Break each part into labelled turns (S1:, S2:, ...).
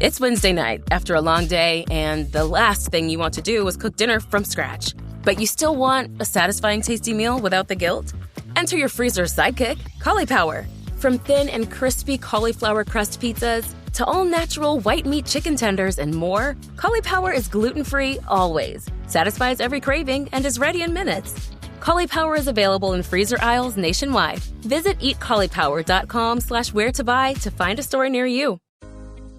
S1: It's Wednesday night after a long day, and the last thing you want to do is cook dinner from scratch. But you still want a satisfying, tasty meal without the guilt? Enter your freezer's sidekick, Cauliflower. From thin and crispy cauliflower crust pizzas to all-natural white meat chicken tenders and more, Cauliflower is gluten-free always, satisfies every craving, and is ready in minutes. Cauliflower is available in freezer aisles nationwide. Visit eatcauliflower.com/where-to-buy to find a store near you.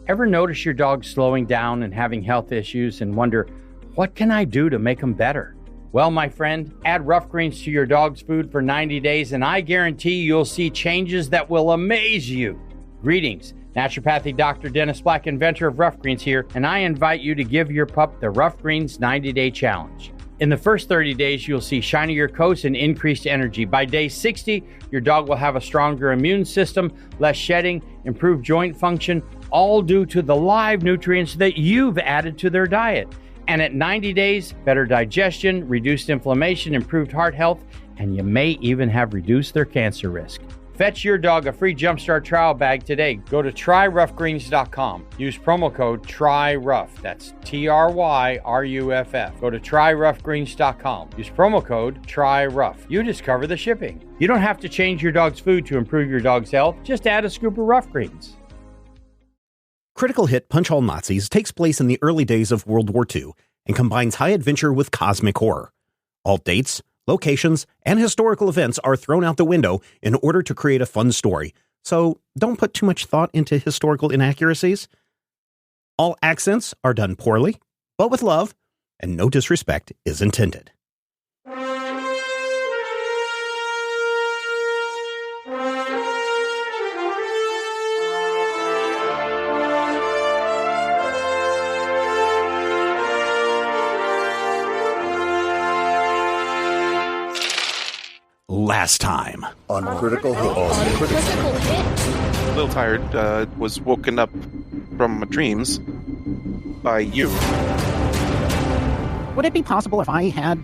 S2: Ever notice your dog slowing down and having health issues and wonder, what can I do to make them better? Well, my friend, add Rough Greens to your dog's food for 90 days and I guarantee you'll see changes that will amaze you. Greetings, naturopathic Dr. Dennis Black, inventor of Rough Greens here, and I invite you to give your pup the Rough Greens 90-day challenge. In the first 30 days, you'll see shinier coats and increased energy. By day 60, your dog will have a stronger immune system, less shedding, improved joint function, all due to the live nutrients that you've added to their diet. And at 90 days, better digestion, reduced inflammation, improved heart health, and you may even have reduced their cancer risk. Fetch your dog a free Jumpstart trial bag today. Go to tryroughgreens.com. Use promo code TRYROUGH. That's TRYRUFF. Go to tryroughgreens.com. Use promo code TRYROUGH. You discover the shipping. You don't have to change your dog's food to improve your dog's health. Just add a scoop of Rough Greens.
S3: Critical hit Punch All Nazis takes place in the early days of World War II and combines high adventure with cosmic horror. All dates, locations, and historical events are thrown out the window in order to create a fun story, so don't put too much thought into historical inaccuracies. All accents are done poorly, but with love, and no disrespect is intended. Last time
S4: on Critical Hit.
S5: A little tired, was woken up from my dreams by you.
S6: Would it be possible if I had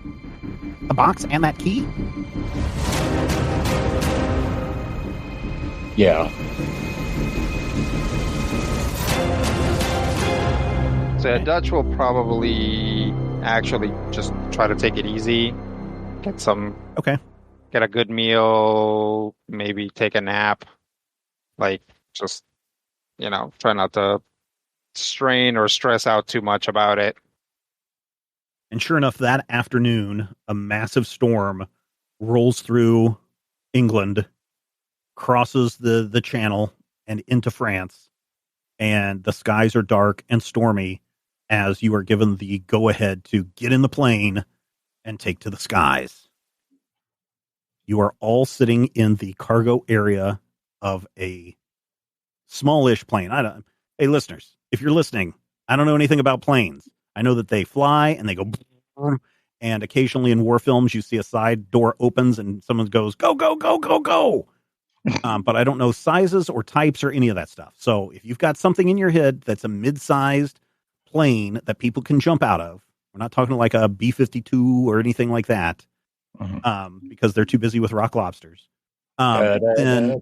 S6: the box and that key?
S4: Yeah.
S7: So Dutch will probably actually just try to take it easy, get a good meal, maybe take a nap, just, try not to strain or stress out too much about it.
S3: And sure enough, that afternoon, a massive storm rolls through England, crosses the channel and into France, and the skies are dark and stormy as you are given the go-ahead to get in the plane and take to the skies. You are all sitting in the cargo area of a smallish plane. Hey, listeners, if you're listening, I don't know anything about planes. I know that they fly and they go, and occasionally in war films, you see a side door opens and someone goes, go, go, go, go, go. But I don't know sizes or types or any of that stuff. So if you've got something in your head that's a mid-sized plane that people can jump out of, we're not talking like a B-52 or anything like that. Because they're too busy with rock lobsters. Then,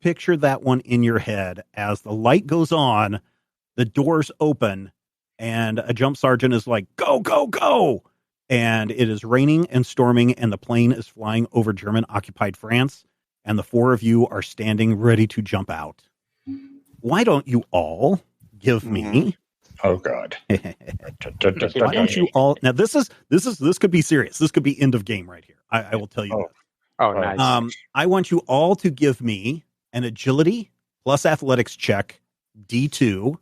S3: picture that one in your head as the light goes on, the doors open, and a jump sergeant is like, go, go, go. And it is raining and storming, and the plane is flying over German-occupied France, and the four of you are standing ready to jump out. Why don't you all give me...
S4: Oh God!
S3: Why don't you all? Now this could be serious. This could be end of game right here. I will tell you.
S7: This. Oh, nice.
S3: I want you all to give me an agility plus athletics check, D2.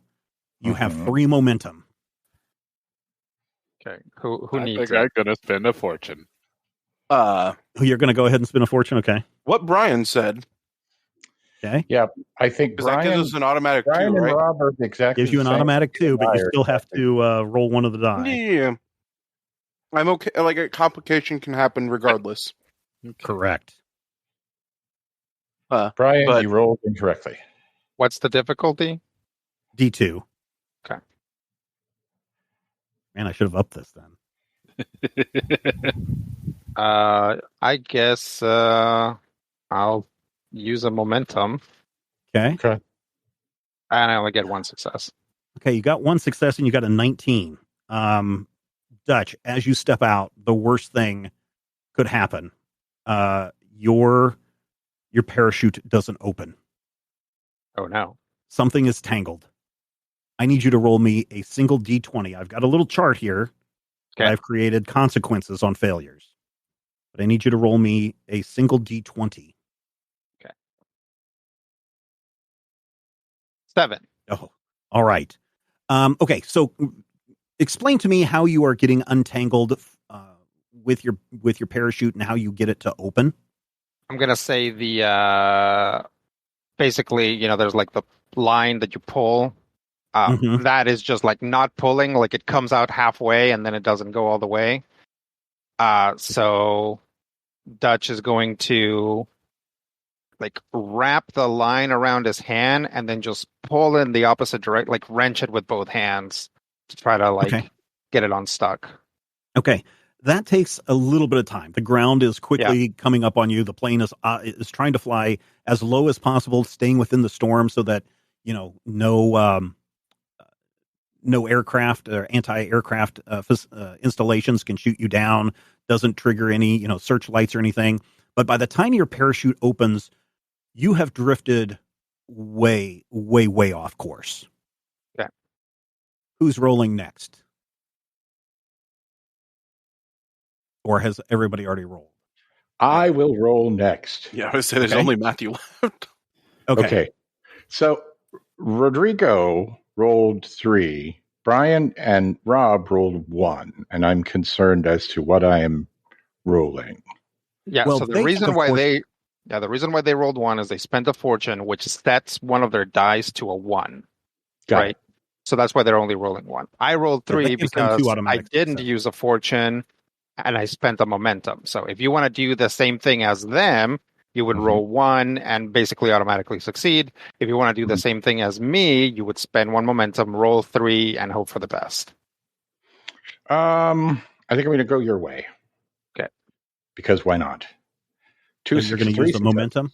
S3: You have 3 momentum.
S7: Okay. Who needs
S8: I think
S7: it?
S8: I'm gonna spend a fortune.
S3: You're going to go ahead and spin a fortune. Okay.
S5: What Brian said.
S3: Okay.
S4: Yeah, I think
S5: Brian, that gives us an automatic
S4: Brian
S5: 2, right?
S4: And Robert exactly
S3: gives you an automatic 2, but you still have to roll one of the die.
S5: Yeah. I'm okay. A complication can happen regardless.
S3: Correct.
S4: Brian, you rolled incorrectly.
S7: What's the difficulty?
S3: D2.
S7: Okay.
S3: Man, I should have upped this then.
S7: I guess I'll use a momentum.
S3: Okay.
S7: And I only get 1 success.
S3: Okay, you got one success and you got a 19. Dutch, as you step out, the worst thing could happen. Your parachute doesn't open.
S7: Oh no.
S3: Something is tangled. I need you to roll me a single D20. I've got a little chart here.
S7: Okay.
S3: I've created consequences on failures. But I need you to roll me a single D20.
S7: Okay. 7.
S3: Oh, all right. Okay, so explain to me how you are getting untangled with your parachute and how you get it to open.
S7: I'm gonna say the basically, there's like the line that you pull. That is just like not pulling, like it comes out halfway and then it doesn't go all the way. So Dutch is going to like wrap the line around his hand and then just pull in the opposite direction, like wrench it with both hands to try to get it unstuck.
S3: Okay. That takes a little bit of time. The ground is quickly coming up on you. The plane is trying to fly as low as possible, staying within the storm so that, no aircraft or anti-aircraft installations can shoot you down, doesn't trigger any, searchlights or anything. But by the time your parachute opens, you have drifted way, way, way off course.
S7: Okay.
S3: Who's rolling next? Or has everybody already rolled?
S4: I will roll next.
S5: Yeah, I would say there's only Matthew left.
S4: Okay. So Rodrigo rolled 3. Brian and Rob rolled 1, and I'm concerned as to what I am rolling.
S7: Yeah.
S3: Well,
S7: so the reason why they rolled 1 is they spent a fortune, which sets one of their dice to a 1.
S4: Got it.
S7: So that's why they're only rolling 1. I rolled 3 because I didn't use a fortune and I spent a momentum. So if you want to do the same thing as them, you would roll 1 and basically automatically succeed. If you want to do the same thing as me, you would spend 1 momentum, roll 3, and hope for the best.
S4: I think I'm going to go your way.
S7: Okay.
S4: Because why not?
S3: So you're going to use the momentum?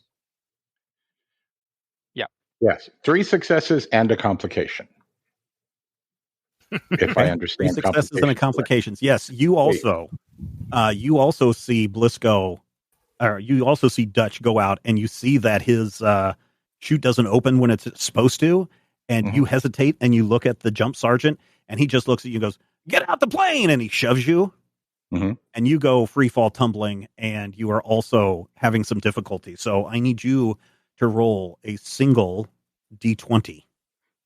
S7: Yeah.
S4: Yes. 3 successes and a complication. If I understand
S3: 3 successes and a complications. Yes. You also see Blisco, or you also see Dutch go out, and you see that his chute doesn't open when it's supposed to, and you hesitate and you look at the jump sergeant, and he just looks at you and goes, "Get out the plane!" and he shoves you, and you go free fall tumbling, and you are also having some difficulty. So I need you to roll a single D20.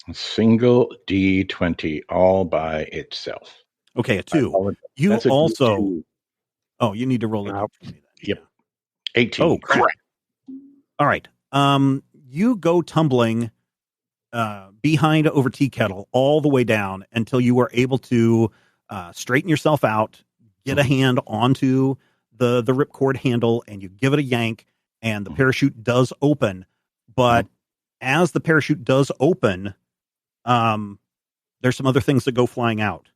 S4: A single D20 all by itself.
S3: Okay, a 2. You also... D2. Oh, you need to roll it.
S4: Yep. 18.
S3: Oh, correct. All right. You go tumbling behind over tea kettle all the way down until you are able to straighten yourself out, get a hand onto the ripcord handle, and you give it a yank, and the parachute does open. But as the parachute does open, there's some other things that go flying out.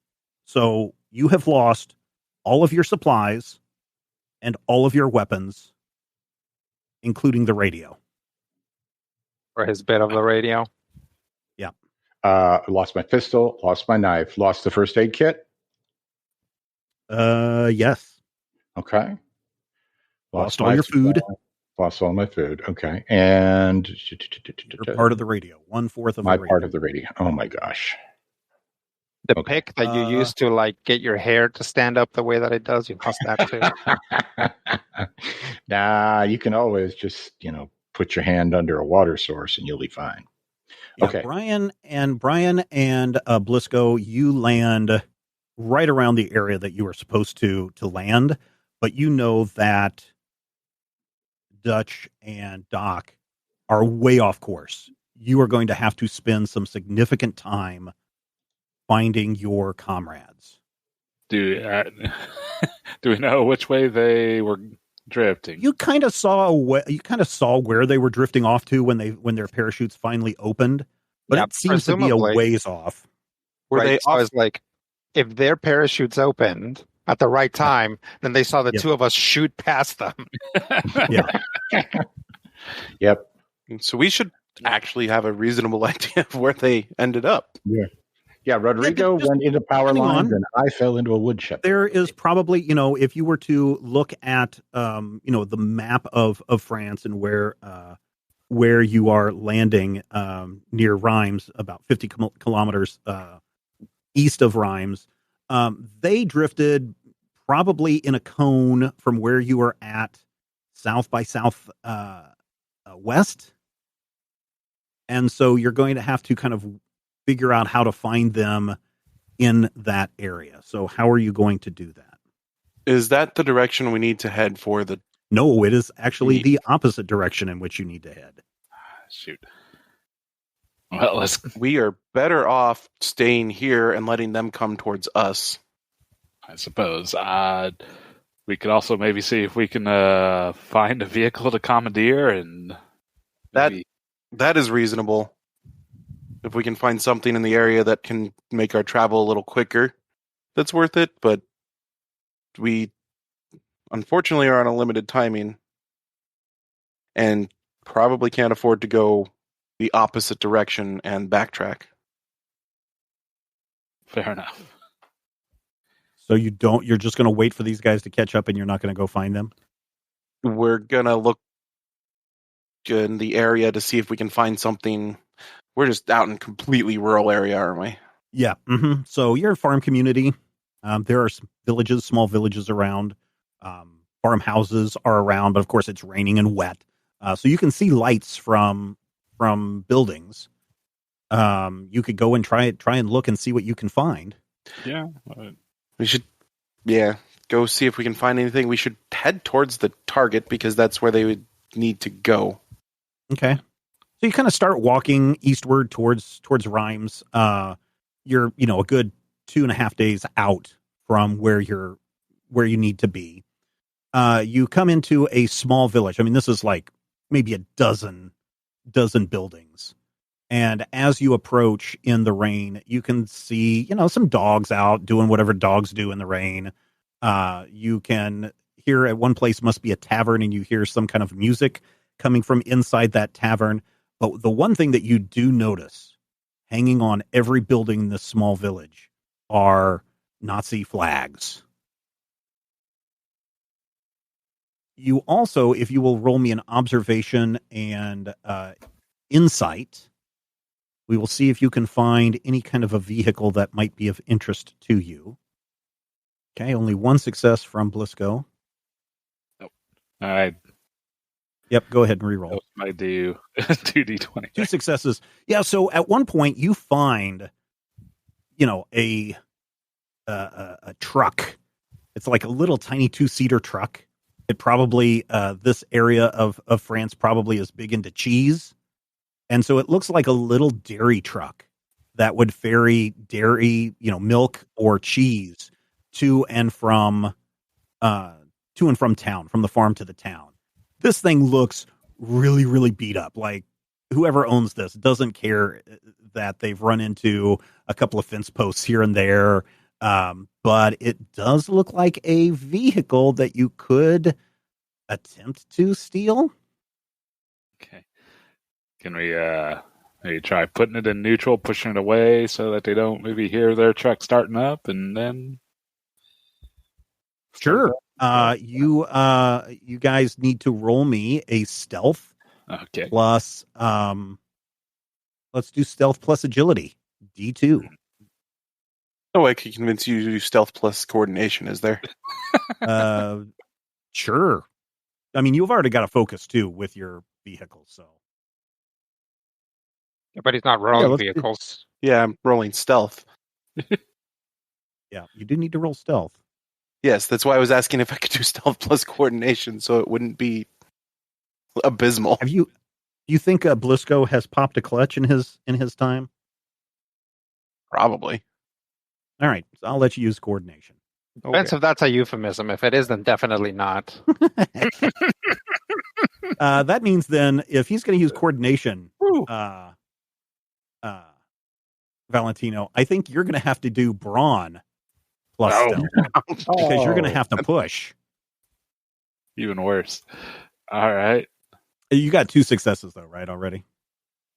S3: So you have lost all of your supplies and all of your weapons, including the radio.
S7: Or his bit of the radio.
S3: Yeah.
S4: Lost my pistol, lost my knife, lost the first aid kit.
S3: Yes.
S4: Okay.
S3: Lost all your food.
S4: Lost all my food. Okay. And
S3: you're part of the radio. 1/4 of
S4: my
S3: the radio.
S4: part of the radio. Oh my gosh.
S7: The pick that you used to get your hair to stand up the way that it does, you lost that too.
S4: Nah, you can always just, put your hand under a water source and you'll be fine.
S3: Yeah,
S4: okay.
S3: Brian and Blisco, you land right around the area that you were supposed to land, but you know that Dutch and Doc are way off course. You are going to have to spend some significant time finding your comrades.
S8: Do we know which way they were drifting?
S3: You kind of saw where they were drifting off to when their parachutes finally opened, but it seems to be a ways off.
S7: Were they off? I was like, if their parachutes opened at the right time, then they saw the two of us shoot past them.
S3: Yeah.
S4: Yep.
S5: So we should actually have a reasonable idea of where they ended up.
S4: Yeah. Yeah, Rodrigo went into power lines and I fell into a wood chip.
S3: There is probably, if you were to look at, the map of France and where you are landing near Reims, about 50 kilometers east of Reims, they drifted probably in a cone from where you are at south by south west. And so you're going to have to kind of figure out how to find them in that area. So how are you going to do that?
S5: Is that the direction we need to head for the...
S3: No, it is actually the opposite direction in which you need to head.
S8: Shoot. Well,
S5: we are better off staying here and letting them come towards us.
S8: I suppose. We could also maybe see if we can find a vehicle to commandeer, and
S5: that is reasonable. If we can find something in the area that can make our travel a little quicker, that's worth it. But we unfortunately are on a limited timing and probably can't afford to go the opposite direction and backtrack.
S8: Fair enough.
S3: So you're just going to wait for these guys to catch up and you're not going to go find them?
S5: We're going to look in the area to see if we can find something. We're just out in completely rural area, aren't we?
S3: Yeah. Mm-hmm. So you're a farm community. There are small villages around. Farmhouses are around, but of course it's raining and wet. So you can see lights from buildings. You could go and try and look and see what you can find.
S8: Yeah.
S5: We should, go see if we can find anything. We should head towards the target because that's where they would need to go.
S3: Okay. So you kind of start walking eastward towards Reims. You're, a good 2.5 days out from where you need to be. You come into a small village. I mean, this is like maybe a dozen buildings. And as you approach in the rain, you can see, some dogs out doing whatever dogs do in the rain. You can hear at one place must be a tavern, and you hear some kind of music coming from inside that tavern. But the one thing that you do notice hanging on every building in this small village are Nazi flags. You also, if you will roll me an observation and insight, we will see if you can find any kind of a vehicle that might be of interest to you. Okay, only one success from Blisco.
S8: Nope. All right.
S3: Yep, go ahead and reroll.
S8: I do 2d20.
S3: 2 successes. Yeah, so at one point you find, a truck. It's like a little tiny 2-seater truck. It probably, this area of France probably is big into cheese. And so it looks like a little dairy truck that would ferry dairy, milk or cheese to and from town, from the farm to the town. This thing looks really, really beat up. Like whoever owns this doesn't care that they've run into a couple of fence posts here and there. But it does look like a vehicle that you could attempt to steal.
S8: Okay. Can we maybe try putting it in neutral, pushing it away so that they don't maybe hear their truck starting up, and then...
S3: Sure. You guys need to roll me a stealth.
S8: Okay.
S3: Plus, let's do stealth plus agility. D2.
S5: No, I can convince you to do stealth plus coordination, is there?
S3: Sure. I mean, you've already got a focus too with your vehicle, so.
S7: But he's not rolling vehicles.
S5: Yeah, I'm rolling stealth.
S3: Yeah, you do need to roll stealth.
S5: Yes, that's why I was asking if I could do stealth plus coordination, so it wouldn't be abysmal.
S3: Do you think Blisco has popped a clutch in his time?
S5: Probably.
S3: All right, so I'll let you use coordination.
S7: Depends if that's a euphemism. If it is, then definitely not.
S3: That means then if he's going to use coordination, Valentino, I think you're going to have to do brawn plus stealth because you're going to have to push.
S8: Even worse. All right.
S3: You got 2 successes though, right? Already.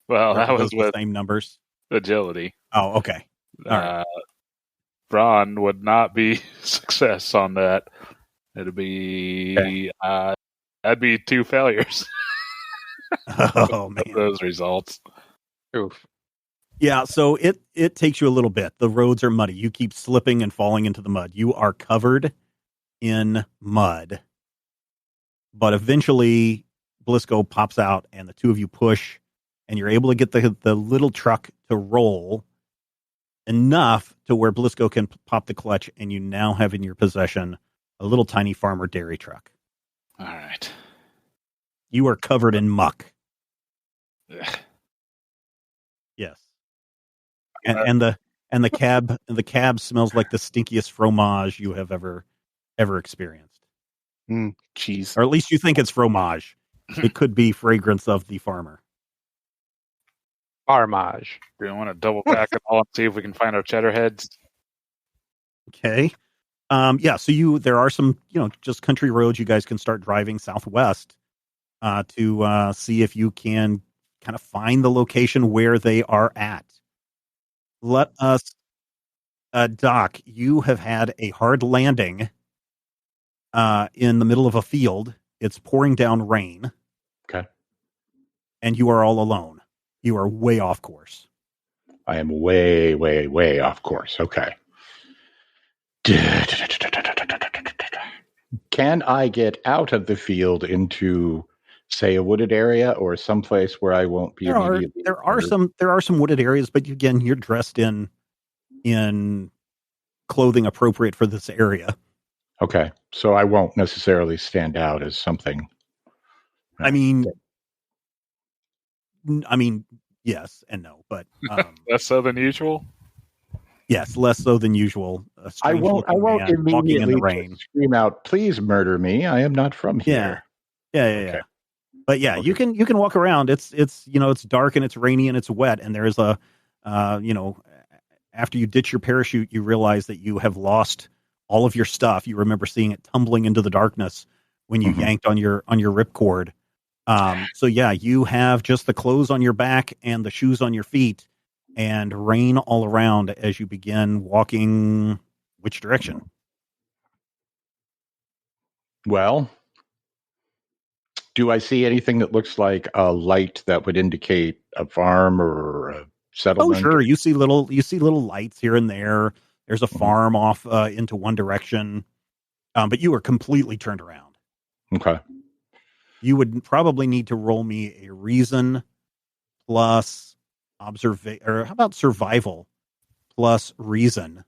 S8: Well, that was
S3: with the same numbers.
S8: Agility.
S3: Oh, okay.
S8: Right. Braun would not be success on that. It'd be that'd be 2 failures.
S3: Oh man,
S8: those results.
S7: Oof.
S3: Yeah, so it takes you a little bit. The roads are muddy. You keep slipping and falling into the mud. You are covered in mud. But eventually Blisco pops out and the two of you push and you're able to get the little truck to roll enough to where Blisco can pop the clutch, and you now have in your possession a little tiny farmer dairy truck.
S8: All right.
S3: You are covered in muck.
S8: Ugh.
S3: Yes. And the cab smells like the stinkiest fromage you have ever experienced.
S5: Cheese.
S3: Or at least you think it's fromage. It could be fragrance of the farmer.
S7: Armage.
S8: Do you want to double back it all and see if we can find our cheddar heads?
S3: Okay. Yeah, so there are some, just country roads you guys can start driving southwest to see if you can kind of find the location where they are at. Let us, Doc, you have had a hard landing in the middle of a field. It's pouring down rain.
S4: Okay.
S3: And you are all alone. You are way off course.
S4: I am way, way, way off course. Okay. Can I get out of the field into, say, a wooded area or someplace where I won't be immediately?
S3: There are some wooded areas, but again, you're dressed in clothing appropriate for this area.
S4: Okay, so I won't necessarily stand out as something.
S3: I mean, yes and no, but
S8: less so than usual.
S3: Yes, less so than usual.
S4: I won't immediately
S3: in the rain.
S4: Scream out, "Please murder me! I am not from here."
S3: Yeah. But yeah, you can walk around. It's dark and it's rainy and it's wet, and there's a after you ditch your parachute, you realize that you have lost all of your stuff. You remember seeing it tumbling into the darkness when you yanked on your ripcord. So yeah, you have just the clothes on your back and the shoes on your feet, and rain all around as you begin walking. Which direction?
S4: Well, do I see anything that looks like a light that would indicate a farm or a settlement?
S3: Oh, sure. You see little lights here and there. There's a farm off into one direction, but you are completely turned around.
S4: Okay.
S3: You would probably need to roll me a reason plus observation, or how about survival plus reason?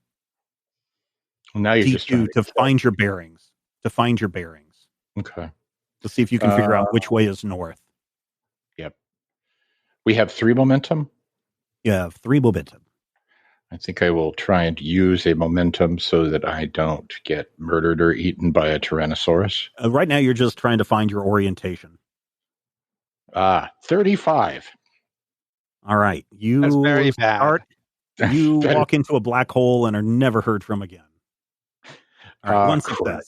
S4: Well, now you're just trying
S3: to find your bearings.
S4: Okay.
S3: To see if you can figure out which way is north.
S4: Yep. We have 3 momentum.
S3: You have 3 momentum.
S4: I think I will try and use a momentum so that I don't get murdered or eaten by a Tyrannosaurus.
S3: Right now, you're just trying to find your orientation.
S4: 35.
S3: All right.
S7: That's very bad.
S3: You walk into a black hole and are never heard from again. All right, one success.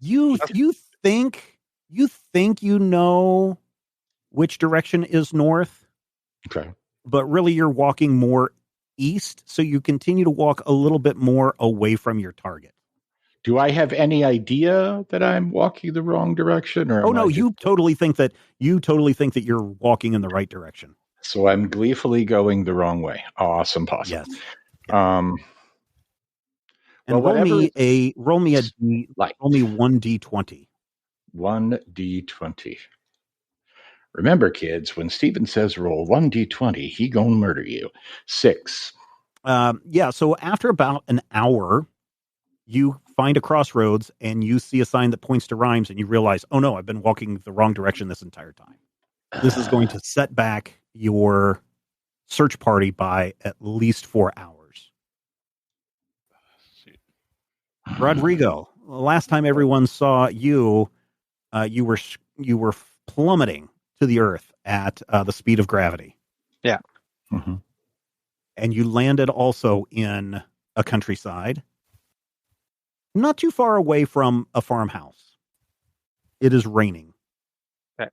S3: You think you know which direction is north.
S4: Okay.
S3: But really you're walking more east, so you continue to walk a little bit more away from your target.
S4: Do I have any idea that I'm walking the wrong direction, or
S3: you totally think that you're walking in the right direction.
S4: So I'm gleefully going the wrong way. Awesome, possum.
S3: Yes.
S4: And
S3: roll me 1d20.
S4: 1d20. Remember, kids, when Steven says roll 1d20, he gonna murder you. 6.
S3: So after about an hour, you find a crossroads and you see a sign that points to Rhymes, and you realize, oh no, I've been walking the wrong direction this entire time. This is going to set back your search party by at least 4 hours. Rodrigo, last time everyone saw you, you were plummeting to the earth at the speed of gravity.
S7: Yeah.
S4: Mm-hmm.
S3: And you landed also in a countryside, not too far away from a farmhouse. It is raining.
S7: Okay.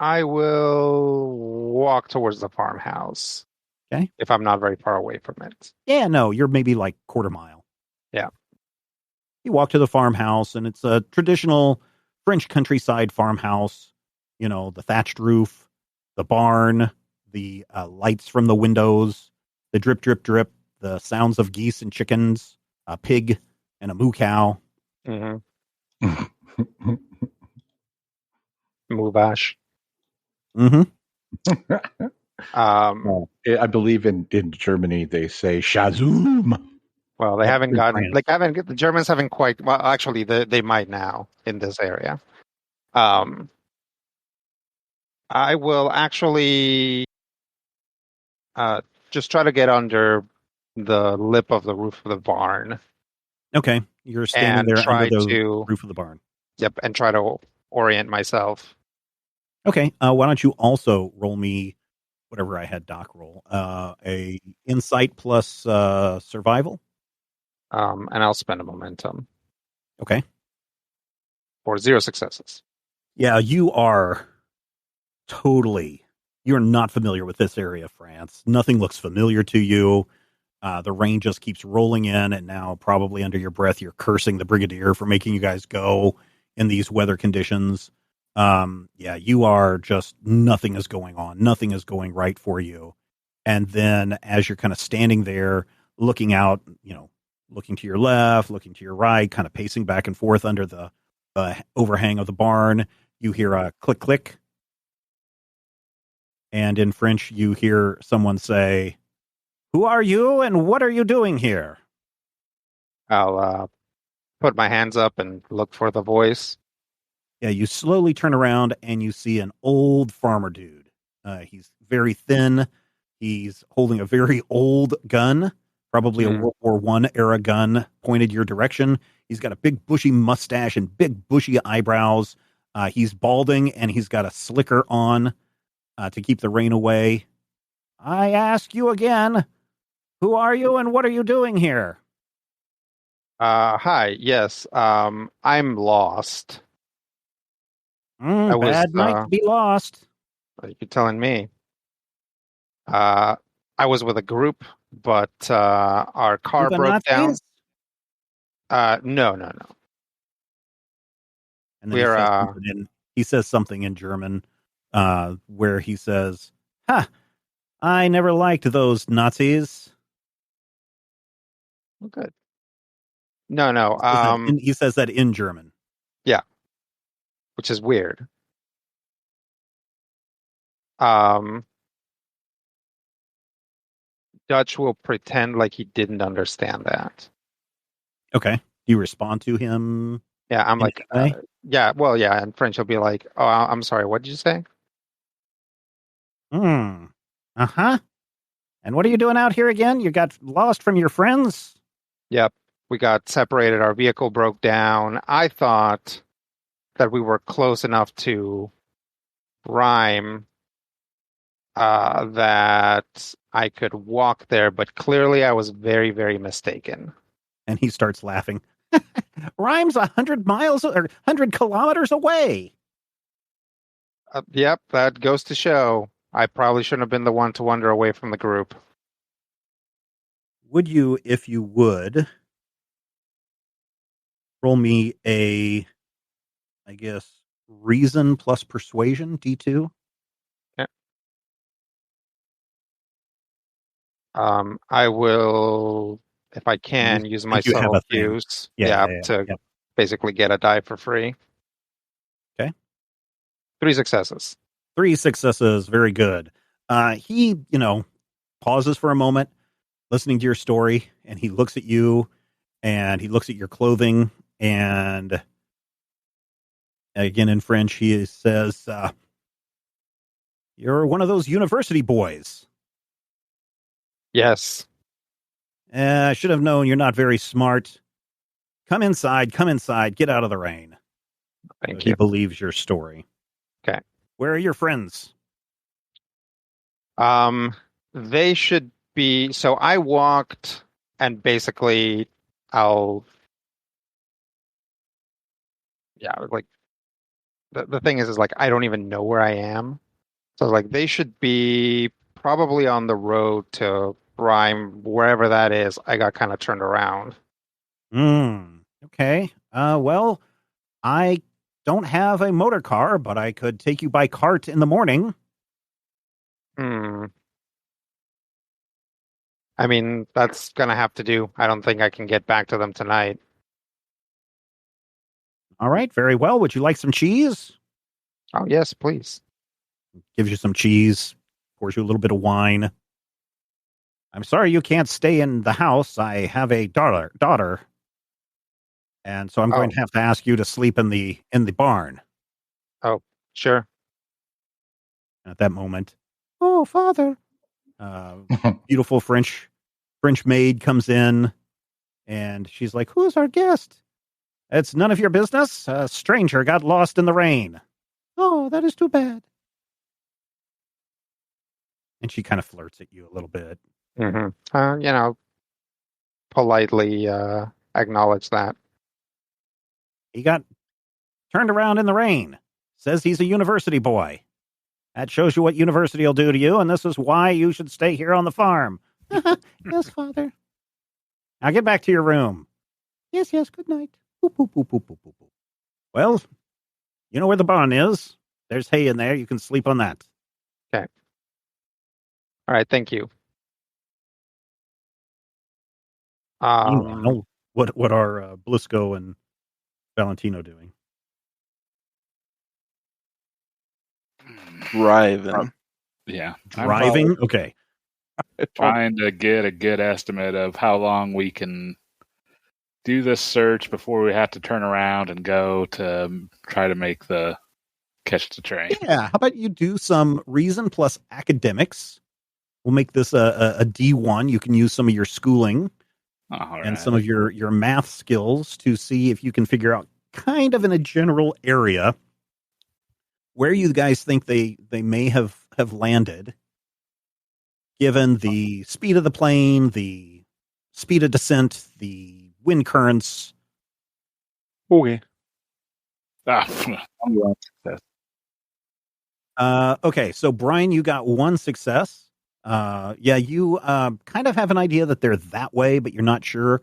S7: I will walk towards the farmhouse.
S3: Okay.
S7: If I'm not very far away from it.
S3: Yeah, no, you're maybe like quarter mile.
S7: Yeah.
S3: You walk to the farmhouse, and it's a traditional French countryside farmhouse. You know, the thatched roof, the barn, the lights from the windows, the drip, drip, drip, the sounds of geese and chickens, a pig and a moo cow.
S7: Mm-hmm. Moovash.
S3: Mm-hmm.
S4: I believe in Germany they say Shazum.
S7: Well, they haven't gotten
S3: France.
S7: the Germans haven't quite. Well, actually, they might now in this area. I will actually just try to get under the lip of the roof of the barn.
S3: Okay, you're standing
S7: and
S3: there
S7: try
S3: under the
S7: to
S3: roof of the barn.
S7: Yep, and try to orient myself.
S3: Okay, why don't you also roll me whatever I had Doc roll, a insight plus survival.
S7: And I'll spend a momentum.
S3: Okay.
S7: For 0 successes.
S3: Yeah, you are you're not familiar with this area of France. Nothing looks familiar to you. The rain just keeps rolling in, and now probably under your breath, you're cursing the Brigadier for making you guys go in these weather conditions. Yeah, you are just, nothing is going on. Nothing is going right for you. And then as you're kind of standing there looking out, looking to your left, looking to your right, kind of pacing back and forth under the overhang of the barn, you hear a click, click. And in French, you hear someone say, "Who are you and what are you doing here?"
S7: I'll put my hands up and look for the voice.
S3: Yeah, you slowly turn around and you see an old farmer dude. He's very thin. He's holding a very old gun, probably a World War I era gun, pointed your direction. He's got a big bushy mustache and big bushy eyebrows. He's balding and he's got a slicker on to keep the rain away. "I ask you again, who are you and what are you doing here?"
S7: Hi, yes. I'm lost.
S3: Bad night to be lost.
S7: You're telling me. I was with a group, but our car broke down. No.
S3: And then he says something in German, where he says, "Ha! I never liked those Nazis."
S7: Oh, good. No.
S3: He says that in German.
S7: Yeah, which is weird. Dutch will pretend like he didn't understand that.
S3: Okay. Do you respond to him?
S7: Yeah, I'm like, yeah, well, yeah. In French, he'll be like, "Oh, I'm sorry. What did you say?"
S3: Uh-huh. And what are you doing out here again? You got lost from your friends?
S7: Yep. We got separated. Our vehicle broke down. I thought that we were close enough to Rhyme that I could walk there, but clearly I was very, very mistaken.
S3: And he starts laughing. Rhyme's 100 miles or 100 kilometers away.
S7: Yep, that goes to show I probably shouldn't have been the one to wander away from the group.
S3: Would you, if you would, roll me a, I guess, reason plus persuasion, D2?
S7: Yeah. I will, if I can, use my subtle cues. To basically get a die for free.
S3: Okay.
S7: 3 successes.
S3: 3 successes. Very good. He, pauses for a moment, listening to your story, and he looks at you, and he looks at your clothing, and again in French, he says, "You're one of those university boys."
S7: Yes.
S3: I should have known you're not very smart. Come inside, get out of the rain.
S7: Thank you.
S3: He believes your story.
S7: Okay.
S3: Where are your friends?
S7: They should be, so I walked and basically the thing is like I don't even know where I am. So like they should be probably on the road to Rhyme, wherever that is. I got kind of turned around.
S6: Okay. Well, I don't have a motor car, but I could take you by cart in the morning.
S7: I mean, that's gonna have to do. I don't think I can get back to them tonight.
S6: All right, very well. Would you like some cheese?
S7: Oh, yes, please.
S6: Gives you some cheese, pours you a little bit of wine. I'm sorry you can't stay in the house. I have a daughter. And so I'm going to have to ask you to sleep in the barn.
S7: Oh, sure.
S6: At that moment, oh, father. Beautiful French maid comes in, and she's like, "Who's our guest?" "It's none of your business. A stranger got lost in the rain." "Oh, that is too bad." And she kind of flirts at you a little bit.
S7: Politely acknowledge that.
S6: He got turned around in the rain. Says he's a university boy. That shows you what university will do to you, and this is why you should stay here on the farm. Yes, father. Now get back to your room. Yes, good night. Boop, boop, boop, boop, boop, boop, boop. Well, you know where the barn is. There's hay in there. You can sleep on that.
S7: Okay. All right, thank you.
S6: Meanwhile, what are Blisco and Valentino doing?
S5: Driving.
S8: Yeah.
S6: Driving? Okay.
S8: Trying to get a good estimate of how long we can do this search before we have to turn around and go to try to catch the train.
S6: Yeah. How about you do some reason plus academics? We'll make this a D1. You can use some of your schooling and some of your math skills to see if you can figure out kind of in a general area where you guys think they may have landed, given the speed of the plane, the speed of descent, the wind currents.
S5: Okay.
S6: Okay, so Brian, you got one success. You kind of have an idea that they're that way, but you're not sure.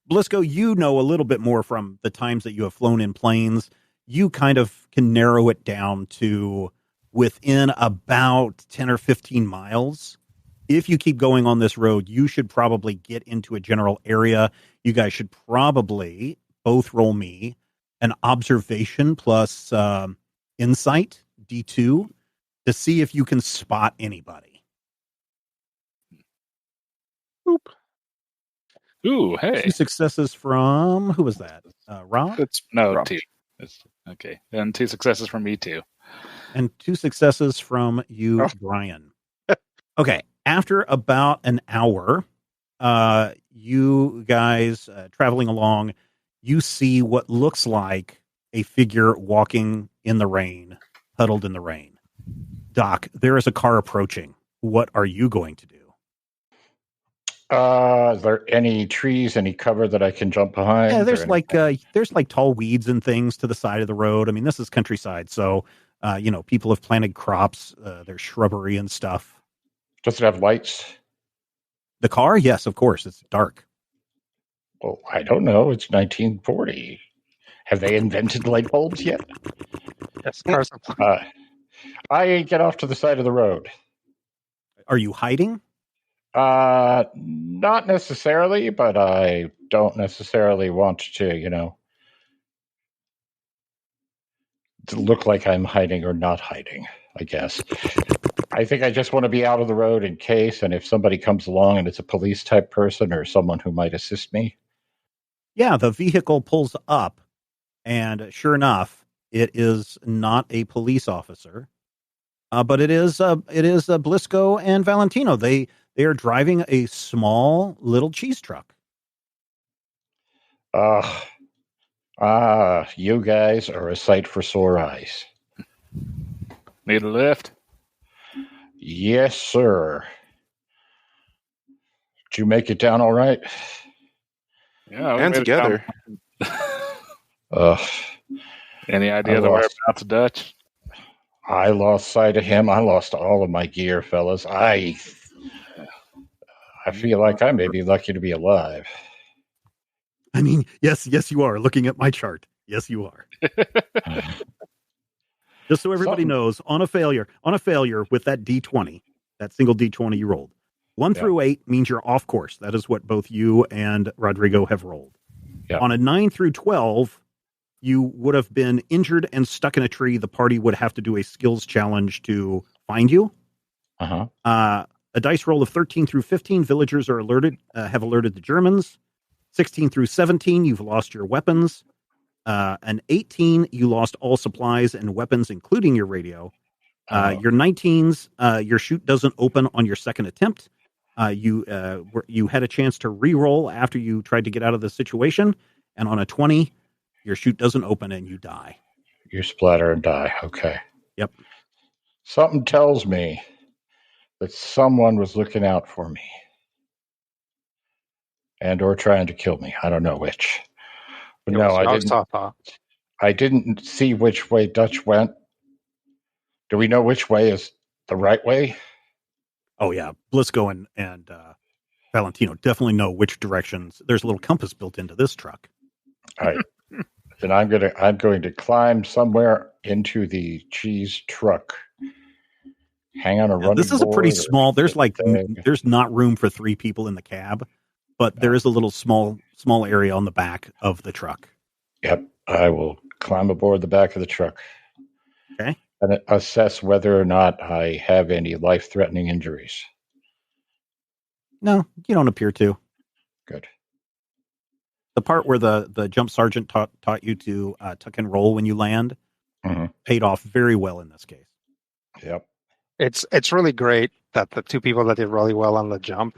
S6: Blisco, you know a little bit more from the times that you have flown in planes. You kind of can narrow it down to within about 10 or 15 miles. If you keep going on this road, you should probably get into a general area. You guys should probably both roll me an observation plus insight, D2, to see if you can spot anybody.
S8: Oop. Ooh, hey.
S6: 2 successes from, who was that? Rob?
S8: Rob.
S6: 2.
S8: Okay. And 2 successes from me, too.
S6: And 2 successes from you, Brian. Okay. After about an hour, you guys traveling along, you see what looks like a figure walking in the rain, huddled in the rain. Doc, there is a car approaching. What are you going to do?
S4: Is there any trees, any cover that I can jump behind?
S6: Yeah, there's like tall weeds and things to the side of the road. I mean, this is countryside, so people have planted crops. There's shrubbery and stuff.
S4: Does it have lights?
S6: The car? Yes, of course. It's dark.
S4: Well, I don't know. It's 1940. Have they invented light bulbs yet?
S7: Yes, cars.
S4: I get off to the side of the road.
S6: Are you hiding?
S4: Not necessarily, but I don't necessarily want to look like I'm hiding or not hiding, I guess. I think I just want to be out of the road in case, and if somebody comes along and it's a police type person or someone who might assist me.
S6: Yeah, the vehicle pulls up, and sure enough, it is not a police officer, but it is Blisco and Valentino. They are driving a small little cheese truck.
S4: You guys are a sight for sore eyes.
S8: Need a lift?
S4: Yes, sir. Did you make it down all right?
S8: Yeah,
S5: and together.
S8: Any idea the whereabouts, Dutch?
S4: I lost sight of him. I lost all of my gear, fellas. I feel like I may be lucky to be alive.
S6: I mean, yes, you are. Looking at my chart, yes, you are. Just so everybody knows, on a failure with that D20, that single D20 you rolled, 1 through 8 means you're off course. That is what both you and Rodrigo have rolled.
S4: Yeah.
S6: On a 9 through 12, you would have been injured and stuck in a tree. The party would have to do a skills challenge to find you. A dice roll of 13 through 15, villagers are have alerted the Germans. 16 through 17, you've lost your weapons. An 18, you lost all supplies and weapons, including your radio. Your 19s, your chute doesn't open on your second attempt. You had a chance to re-roll after you tried to get out of the situation. And on a 20, your chute doesn't open and you die.
S4: You splatter and die. Okay.
S6: Yep.
S4: Something tells me that someone was looking out for me. And or trying to kill me. I don't know which. But no, I didn't. I didn't see which way Dutch went. Do we know which way is the right way?
S6: Oh yeah, Blisco and Valentino definitely know which directions. There's a little compass built into this truck.
S4: All right. Then I'm going to climb somewhere into the cheese truck. Hang on a running board.
S6: This is a pretty small. There's not room for 3 people in the cab, but there is a little small area on the back of the truck.
S4: Yep, I will climb aboard the back of the truck.
S6: Okay.
S4: And assess whether or not I have any life-threatening injuries.
S6: No, you don't appear to.
S4: Good.
S6: The part where the jump sergeant taught you to tuck and roll when you land paid off very well in this case.
S4: Yep.
S7: It's really great that the 2 people that did really well on the jump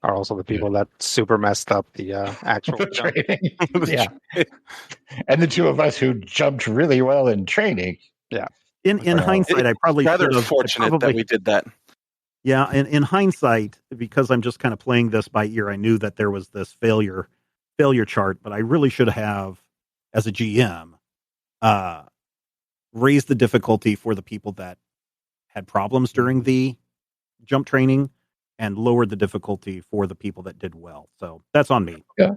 S7: are also the people that super messed up the actual jump.
S4: Yeah. And the 2 of us who jumped really well in training.
S7: Yeah.
S6: In hindsight, I probably
S5: rather
S6: should have
S5: fortunate that we did that.
S6: Yeah, in hindsight, because I'm just kind of playing this by ear, I knew that there was this failure chart, but I really should have, as a GM, raised the difficulty for the people that had problems during the jump training and lowered the difficulty for the people that did well. So that's on me.
S4: Yeah.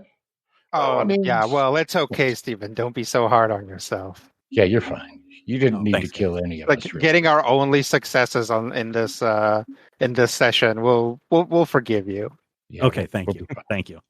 S7: Oh, yeah. Well, it's okay, Stephen. Don't be so hard on yourself.
S4: Yeah, you're fine. You didn't need to kill any of us.
S7: Like getting our only successes in this session, we'll forgive you.
S6: Yeah, okay, thank you.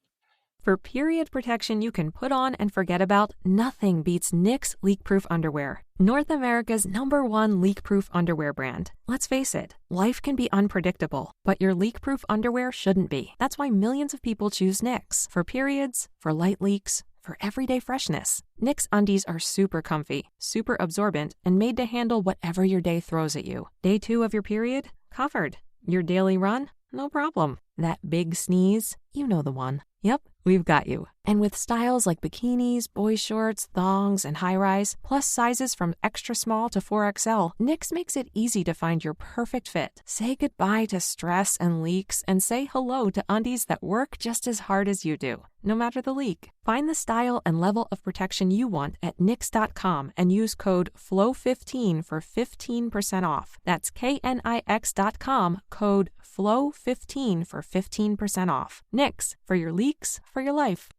S9: For period protection you can put on and forget about, nothing beats Knix leak-proof underwear. North America's #1 leak-proof underwear brand. Let's face it, life can be unpredictable, but your leak-proof underwear shouldn't be. That's why millions of people choose Knix. For periods, for light leaks, for everyday freshness. Knix undies are super comfy, super absorbent, and made to handle whatever your day throws at you. Day 2 of your period? Covered. Your daily run? No problem. That big sneeze? You know the one. Yep, we've got you. And with styles like bikinis, boy shorts, thongs, and high-rise, plus sizes from extra small to 4XL, Knix makes it easy to find your perfect fit. Say goodbye to stress and leaks and say hello to undies that work just as hard as you do, no matter the leak. Find the style and level of protection you want at Knix.com and use code FLOW15 for 15% off. That's KNIX.com, code FLOW15 for 15% off. Knix, for your leaks, for your life.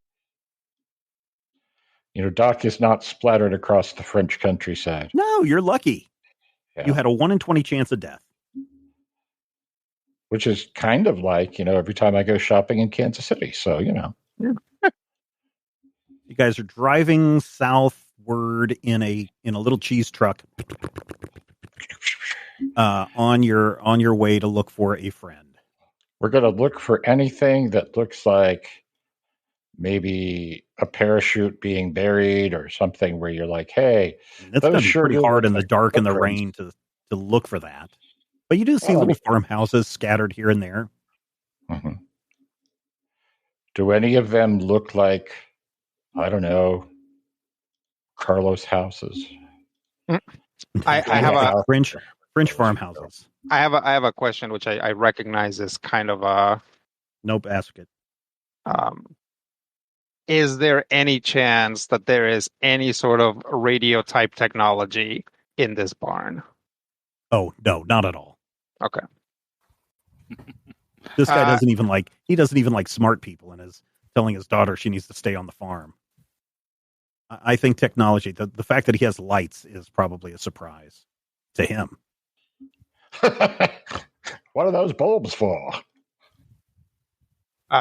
S4: Doc is not splattered across the French countryside.
S6: No, you're lucky. Yeah. You had a 1 in 20 chance of death.
S4: Which is kind of like, every time I go shopping in Kansas City. So,
S6: You guys are driving southward in a little cheese truck on your way to look for a friend.
S4: We're going to look for anything that looks like maybe a parachute being buried or something where you're like, hey,
S6: it's going to be pretty hard in the dark and the rain to look for that. But you do see little farmhouses scattered here and there.
S4: Mm-hmm. Do any of them look like, I don't know, Carlos houses?
S7: I have a
S6: French farmhouses.
S7: I have a question which I recognize as kind of a
S6: nope. Ask it.
S7: is there any chance that there is any sort of radio type technology in this barn?
S6: Oh, no, not at all.
S7: Okay.
S6: This guy doesn't even like smart people and is telling his daughter she needs to stay on the farm. I think technology, the fact that he has lights is probably a surprise to him.
S4: What are those bulbs for?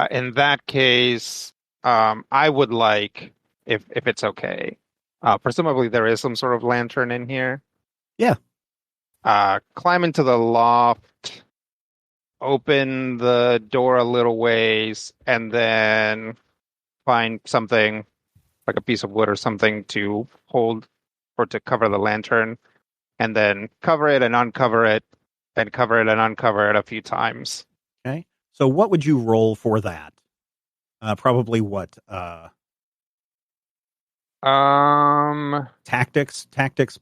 S7: In that case, I would like, if it's okay, presumably there is some sort of lantern in here.
S6: Yeah.
S7: Climb into the loft, open the door a little ways, and then find something like a piece of wood or something to hold or to cover the lantern, and then cover it and uncover it, and cover it and uncover it a few times.
S6: Okay. So what would you roll for that? Probably what? Tactics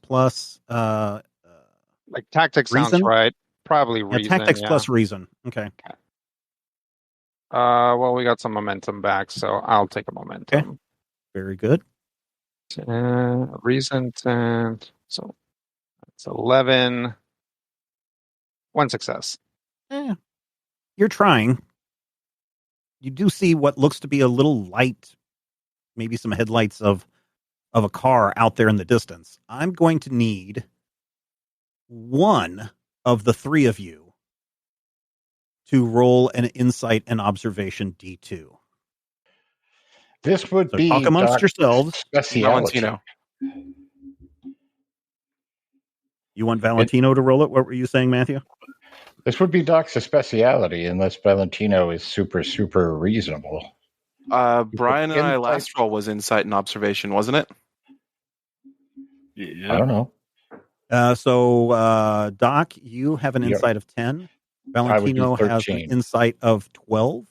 S6: plus
S7: like tactics
S6: reason?
S7: sounds right. Probably reason.
S6: Tactics plus reason. Okay.
S7: Well, we got some momentum back, so I'll take a momentum.
S6: Okay. Very good.
S7: Reason 10. So it's 11. One success.
S6: You're trying. You do see what looks to be a little light, maybe some headlights of a car out there in the distance. I'm going to need one of the three of you to roll an insight and observation D2.
S4: This would be
S6: talk amongst yourselves.
S5: Valentino.
S6: You want Valentino to roll it? What were you saying, Matthew?
S4: This would be Doc's speciality, unless Valentino is super, super reasonable.
S5: Brian and I last roll was insight and observation, wasn't it?
S8: Yeah.
S4: I don't know.
S6: So Doc, you have an insight of 10. Valentino has an insight of 12.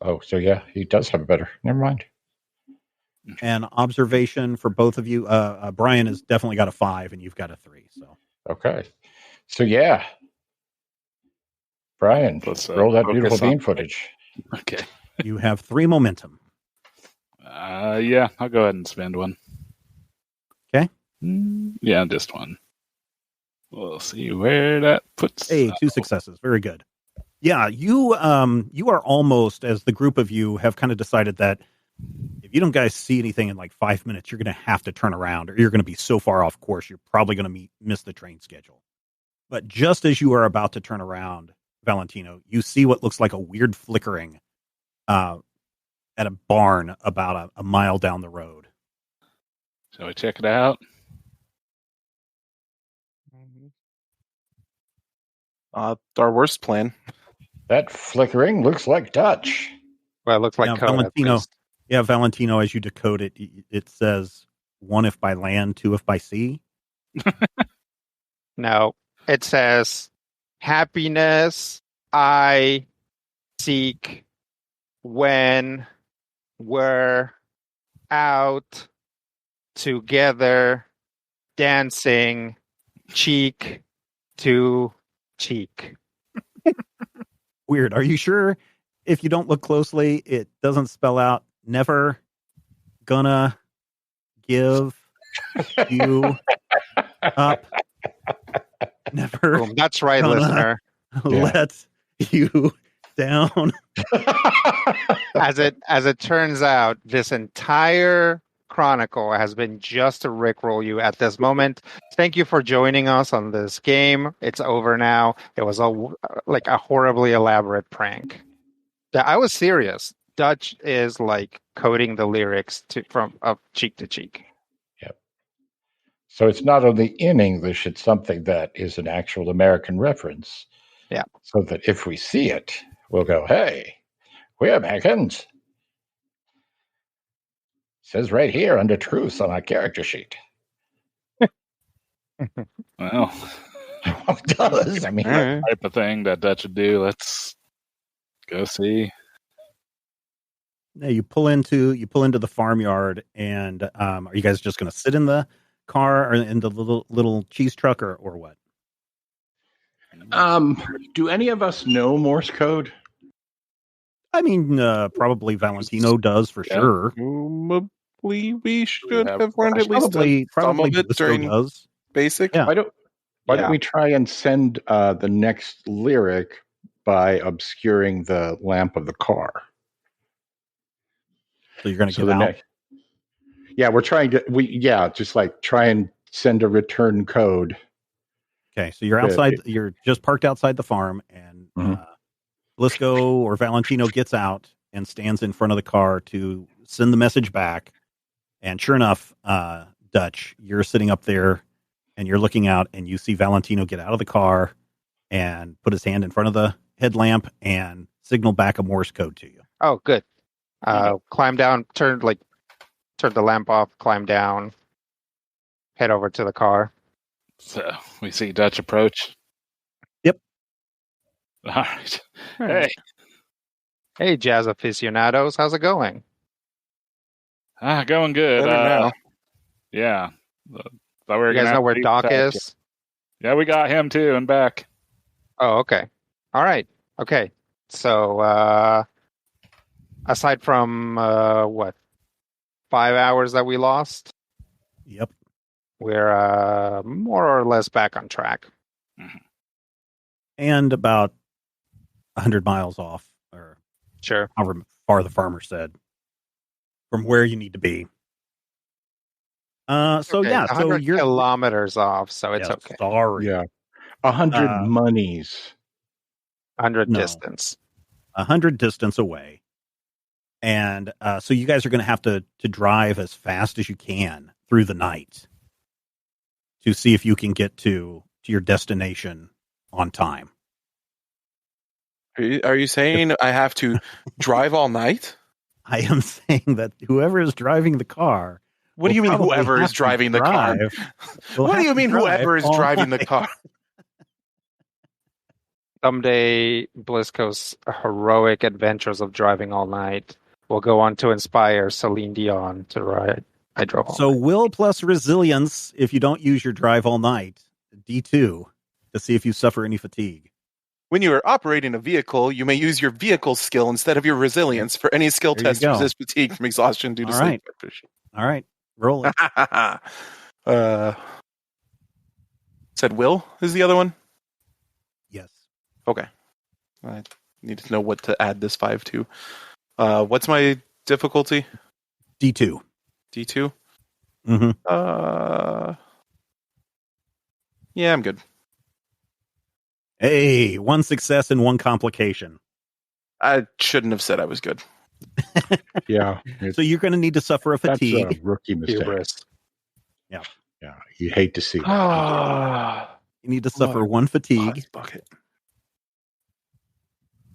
S4: Oh, so yeah, he does have a better. Never mind.
S6: And observation for both of you. Brian has definitely got a 5, and you've got a 3. So
S4: okay. So yeah, Brian, roll that beautiful beam footage.
S8: Okay.
S6: You have 3 momentum.
S8: Yeah, I'll go ahead and spend one.
S6: Okay.
S8: Yeah, just one. We'll see where that puts.
S6: Hey, 2 successes. Very good. Yeah, you are almost, as the group of you have kind of decided that if you don't guys see anything in like 5 minutes, you're going to have to turn around, or you're going to be so far off course, you're probably going to miss the train schedule. But just as you are about to turn around, Valentino, you see what looks like a weird flickering at a barn about a mile down the road.
S8: Shall we check it out?
S5: Our worst plan.
S4: That flickering looks like Dutch.
S7: Well, it looks like code,
S6: Valentino. Yeah, Valentino, as you decode it, it says 1 if by land, 2 if by sea.
S7: No, it says happiness I seek when we're out together dancing cheek to cheek.
S6: Weird. Are you sure if you don't look closely, it doesn't spell out never gonna give you up? Never.
S7: Boom, that's right, listener.
S6: Let you down.
S7: As it turns out, this entire chronicle has been just to rickroll you at this moment. Thank you for joining us on this game. It's over now. It was a horribly elaborate prank. I was serious. Dutch is like coding the lyrics from cheek to cheek.
S4: Yep. So it's not only in English, it's something that is an actual American reference.
S7: Yeah.
S4: So that if we see it, we'll go, hey, we're Americans. Says right here under truth on our character sheet.
S8: Well,
S4: it does. I mean,
S8: type of thing that Dutch would do. Let's go see.
S6: Yeah, you pull into the farmyard, and are you guys just going to sit in the car or in the little cheese truck or what?
S4: Do any of us know Morse code?
S6: I mean, probably Valentino does for sure.
S5: Presumably, we should
S8: have-
S5: have learned at least
S6: Probably
S5: some of it
S6: Blisco
S5: during
S6: does.
S5: basic.
S6: Yeah.
S4: Why don't we try and send the next lyric by obscuring the lamp of the car?
S6: So you're going to
S4: So
S6: get
S4: the
S6: out.
S4: next, yeah, we're trying to just like try and send a return code.
S6: Okay, so you're outside. You're just parked outside the farm, and Blisco or Valentino gets out and stands in front of the car to send the message back. And sure enough, Dutch, you're sitting up there, and you're looking out, and you see Valentino get out of the car and put his hand in front of the headlamp and signal back a Morse code to you.
S7: Oh, good. Climb down, turn the lamp off, climb down, head over to the car.
S8: So we see Dutch approach.
S6: Yep.
S8: All right. Hey.
S7: Hey, jazz aficionados, how's it going?
S8: Going good.
S5: Better now.
S8: Yeah. Thought we were
S7: You guys
S8: gonna
S7: know
S8: have
S7: where
S8: to
S7: Doc
S8: detach
S7: is?
S8: it. Yeah, we got him too and back.
S7: Oh, okay. All right. Okay. So, aside from 5 hours that we lost,
S6: Yep.
S7: we're more or less back on track.
S6: And about 100 miles off, or
S7: Sure.
S6: however far the farmer said, from where you need to be. So
S7: Okay,
S6: yeah, so
S7: 100
S6: you're
S7: kilometers off, so it's
S6: yeah,
S7: okay.
S6: Sorry.
S4: Yeah, 100 monies.
S7: 100
S6: No.
S7: distance.
S6: 100 distance away. And so you guys are going to have to drive as fast as you can through the night to see if you can get to your destination on time.
S5: Are you saying I have to drive all night?
S6: I am saying that whoever is driving the car.
S5: What do you mean
S6: will probably
S5: whoever
S6: have
S5: is
S6: to
S5: driving the car?
S6: drive- will
S5: What do
S6: have
S5: you
S6: to
S5: mean
S6: drive
S5: whoever is
S6: all
S5: driving the
S6: night.
S5: car?
S7: Someday, Blisco's heroic adventures of driving all night will go on to inspire Celine Dion to ride I Drove All
S6: So
S7: Night.
S6: will plus resilience if you don't use your drive all night, D2, to see if you suffer any fatigue.
S5: When you are operating a vehicle, you may use your vehicle skill instead of your resilience for any skill
S6: There you
S5: test to
S6: go.
S5: resist fatigue from exhaustion due to
S6: All
S5: sleep
S6: right.
S5: deprivation.
S6: All right, roll it.
S5: Said Will is the other one?
S6: Yes.
S5: Okay. I need to know what to add this 5 to. What's my difficulty?
S6: D2.
S5: D2?
S6: Mm-hmm.
S5: Yeah, I'm good.
S6: Hey, 1 success and 1 complication.
S5: I shouldn't have said I was good.
S4: Yeah.
S6: So you're going to need to suffer a
S4: That's
S6: fatigue.
S4: a rookie mistake.
S7: Hubris.
S6: Yeah.
S4: Yeah, you hate to see that.
S6: You need to suffer 1 fatigue.
S5: Bucket.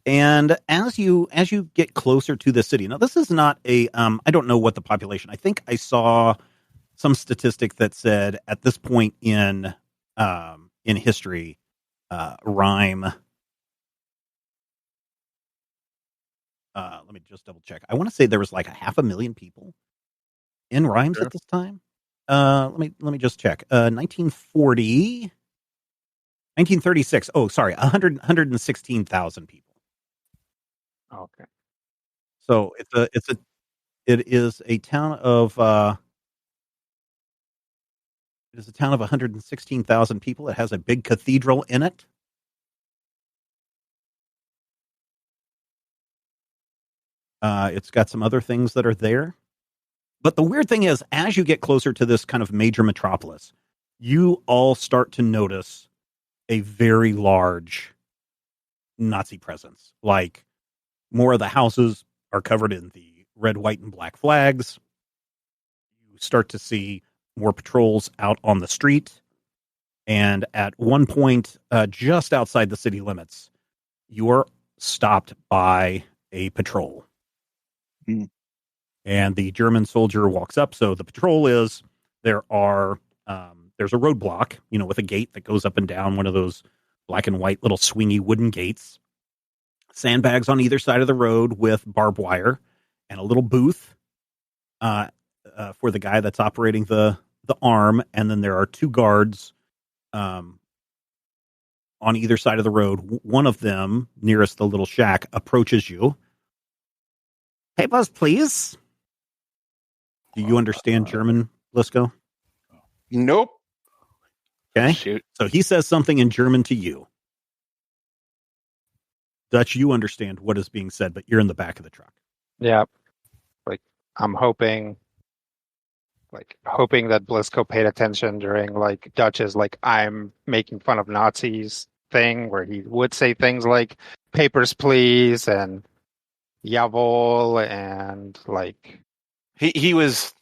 S6: And as you get closer to the city, now this is not a I don't know what the population. I think I saw some statistic that said at this point in history, Rhyme. Let me just double check. I want to say there was like 500,000 people in Rhymes at this time. Let me just check. 1936. Oh, sorry, 116,000 people.
S7: Okay.
S6: So it is a town of 116,000 people. It has a big cathedral in it. It's got some other things that are there. But the weird thing is, as you get closer to this kind of major metropolis, you all start to notice a very large Nazi presence. Like, more of the houses are covered in the red, white, and black flags. You start to see more patrols out on the street. And at one point, just outside the city limits, you are stopped by a patrol. And the German soldier walks up. So the patrol is, there's a roadblock, with a gate that goes up and down, one of those black and white little swingy wooden gates. Sandbags on either side of the road with barbed wire, and a little booth for the guy that's operating the arm. And then there are 2 guards on either side of the road. One of them, nearest the little shack, approaches you Papers, please. Do you understand German, Blisco?
S5: Nope.
S6: Okay.
S8: Shoot.
S6: So he says something in German to you. Dutch, you understand what is being said, but you're in the back of the truck.
S7: Yeah. Like, I'm hoping that Blisco paid attention during like Dutch's like I'm making fun of Nazis thing, where he would say things like "papers, please" and "jawohl" and like
S5: He was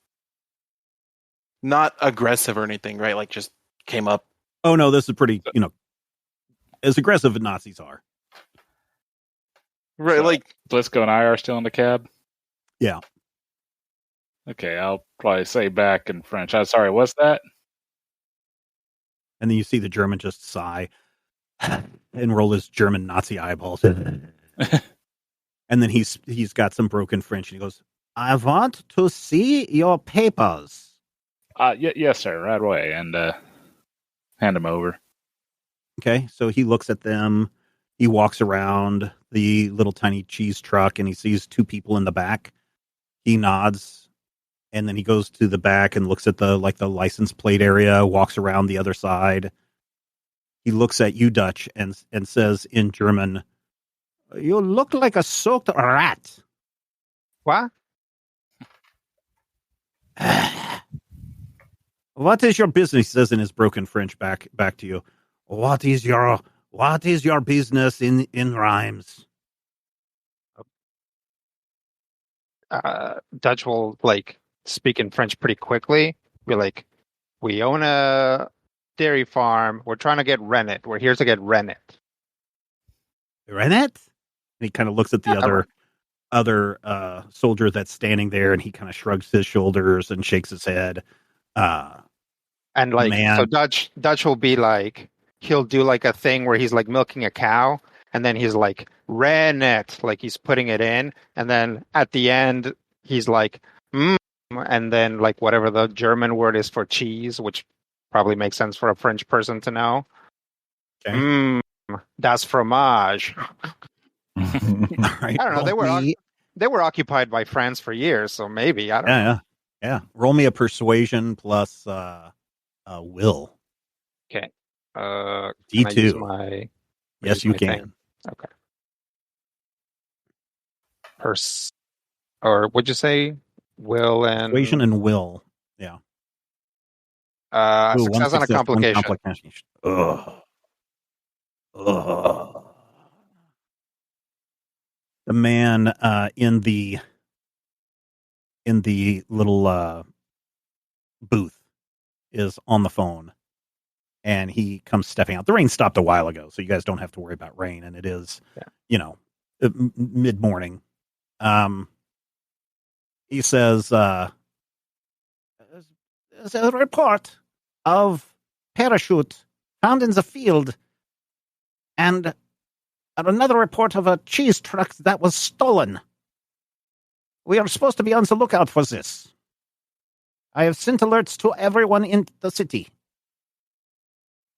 S5: not aggressive or anything, right? Like just came up.
S6: Oh no, this is pretty, as aggressive as Nazis are.
S5: Right,
S8: So,
S5: like
S8: Blisco and I are still in the cab?
S6: Yeah.
S8: Okay, I'll probably say back in French. I'm sorry, what's that?
S6: And then you see the German just sigh and roll his German Nazi eyeballs. And then he's got some broken French and he goes, I want to see your papers.
S8: Yes, sir, right away. And hand them over.
S6: Okay, so he looks at them. He walks around the little tiny cheese truck and he sees two people in the back. He nods and then he goes to the back and looks at the license plate area, walks around the other side. He looks at you, Dutch, and says in German, you look like a soaked rat.
S7: what?
S6: What is your business? He says in his broken French back to you. What is your business in rhymes?
S7: Dutch will like speak in French pretty quickly. Be like, we own a dairy farm. We're trying to get rennet. We're here to get rennet.
S6: Rennet? And he kind of looks at the other soldier that's standing there, and he kind of shrugs his shoulders and shakes his head.
S7: And like,
S6: man.
S7: so Dutch will be like, he'll do like a thing where he's like milking a cow, and then he's like rennet, like he's putting it in, and then at the end he's like, and then like whatever the German word is for cheese, which probably makes sense for a French person to know.
S6: Okay.
S7: Das fromage.
S6: All right,
S7: I don't know. They were occupied by France for years, so maybe I don't know.
S6: Yeah. Roll me a persuasion plus will.
S7: Okay. Can
S6: D2.
S7: I use my?
S6: Yes, you can.
S7: Thing? Okay. Or what'd you say? Will and
S6: Persuasion and will. Yeah.
S7: Success and a complication.
S6: Ugh. The man in the little booth is on the phone, and he comes stepping out. The rain stopped a while ago, so you guys don't have to worry about rain, and it is, mid-morning. He says, there's a report of parachute found in the field, and another report of a cheese truck that was stolen. We are supposed to be on the lookout for this. I have sent alerts to everyone in the city.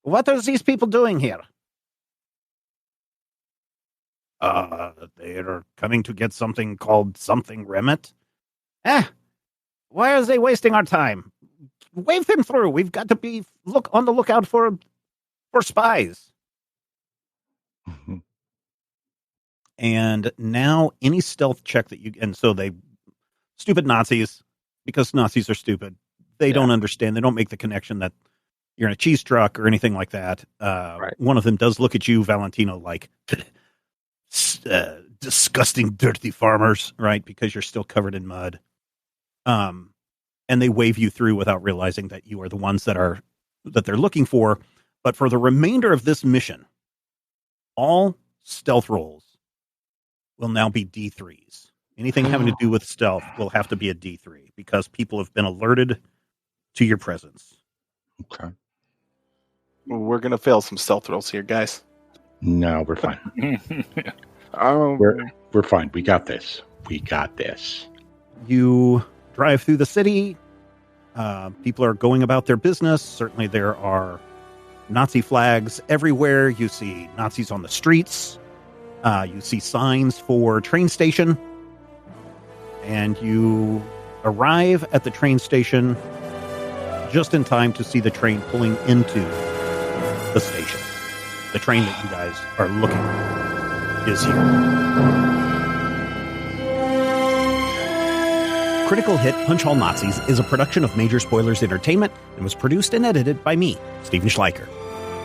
S6: What are these people doing here? They're coming to get something called something remit. Why are they wasting our time? Wave them through. We've got to be on the lookout for spies. Mm-hmm. And now any stealth check that stupid Nazis, because Nazis are stupid, they don't understand. They don't make the connection that you're in a cheese truck or anything like that. Right. One of them does look at you, Valentino, like disgusting, dirty farmers, right? Because you're still covered in mud. And they wave you through without realizing that you are the ones that they're looking for. But for the remainder of this mission, all stealth rolls will now be D3s. Anything having to do with stealth will have to be a D3 because people have been alerted to your presence.
S4: Okay.
S5: We're going to fail some stealth rolls here, guys.
S4: No, we're fine. We're fine. We got this.
S6: You drive through the city. People are going about their business. Certainly there are Nazi flags everywhere. You see Nazis on the streets. You see signs for train station. and you arrive at the train station just in time to see the train pulling into the station. The train that you guys are looking for is here. Critical Hit Punch All Nazis is a production of Major Spoilers Entertainment and was produced and edited by me, Stephen Schleicher.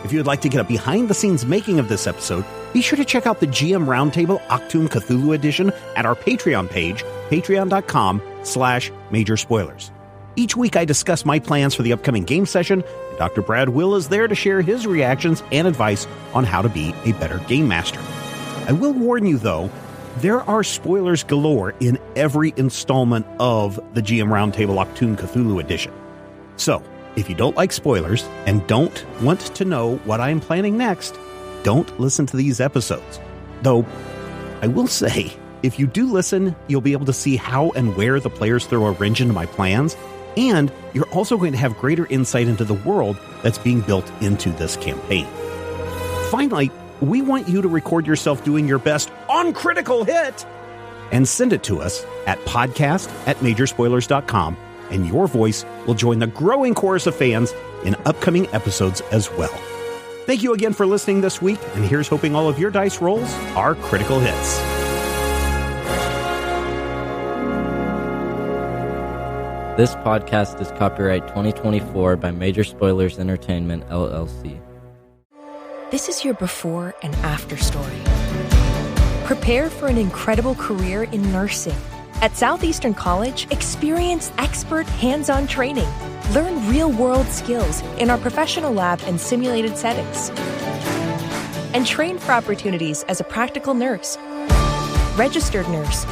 S6: If you would like to get a behind-the-scenes making of this episode, be sure to check out the GM Roundtable Octoon Cthulhu Edition at our Patreon page, patreon.com/Major Spoilers. Each week I discuss my plans for the upcoming game session, and Dr. Brad Will is there to share his reactions and advice on how to be a better game master. I will warn you, though, there are spoilers galore in every installment of the GM Roundtable Octoon Cthulhu Edition. So, if you don't like spoilers and don't want to know what I'm planning next, don't listen to these episodes. Though, I will say, if you do listen, you'll be able to see how and where the players throw a wrench into my plans, and you're also going to have greater insight into the world that's being built into this campaign. Finally, we want you to record yourself doing your best on Critical Hit and send it to us at podcast@majorspoilers.com, and your voice will join the growing chorus of fans in upcoming episodes as well. Thank you again for listening this week, and here's hoping all of your dice rolls are critical hits.
S10: This podcast is copyright 2024 by Major Spoilers Entertainment, LLC.
S11: This is your before and after story. Prepare for an incredible career in nursing. At Southeastern College, experience expert hands-on training. Learn real-world skills in our professional lab and simulated settings. And train for opportunities as a practical nurse, registered nurse,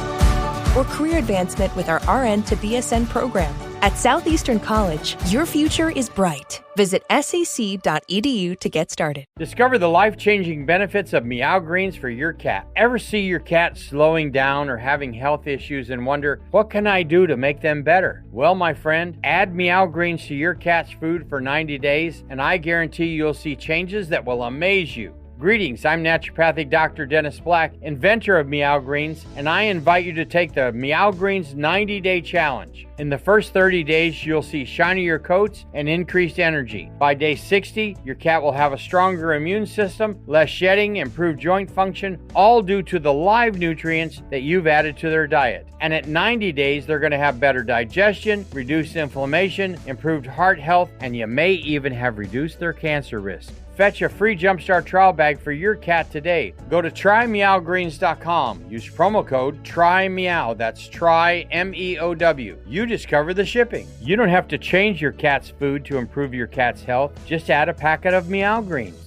S11: or career advancement with our RN to BSN program. At Southeastern College, your future is bright. Visit sac.edu to get started.
S2: Discover the life-changing benefits of Meow Greens for your cat. Ever see your cat slowing down or having health issues and wonder, what can I do to make them better? Well, my friend, add Meow Greens to your cat's food for 90 days, and I guarantee you'll see changes that will amaze you. Greetings, I'm naturopathic Dr. Dennis Black, inventor of Meow Greens, and I invite you to take the Meow Greens 90-day challenge. In the first 30 days, you'll see shinier coats and increased energy. By day 60, your cat will have a stronger immune system, less shedding, improved joint function, all due to the live nutrients that you've added to their diet. And at 90 days, they're going to have better digestion, reduced inflammation, improved heart health, and you may even have reduced their cancer risk. Fetch a free Jumpstart trial bag for your cat today. Go to trymeowgreens.com. Use promo code TRYMEOW. That's try, M-E-O-W. You discover the shipping. You don't have to change your cat's food to improve your cat's health. Just add a packet of Meow Greens.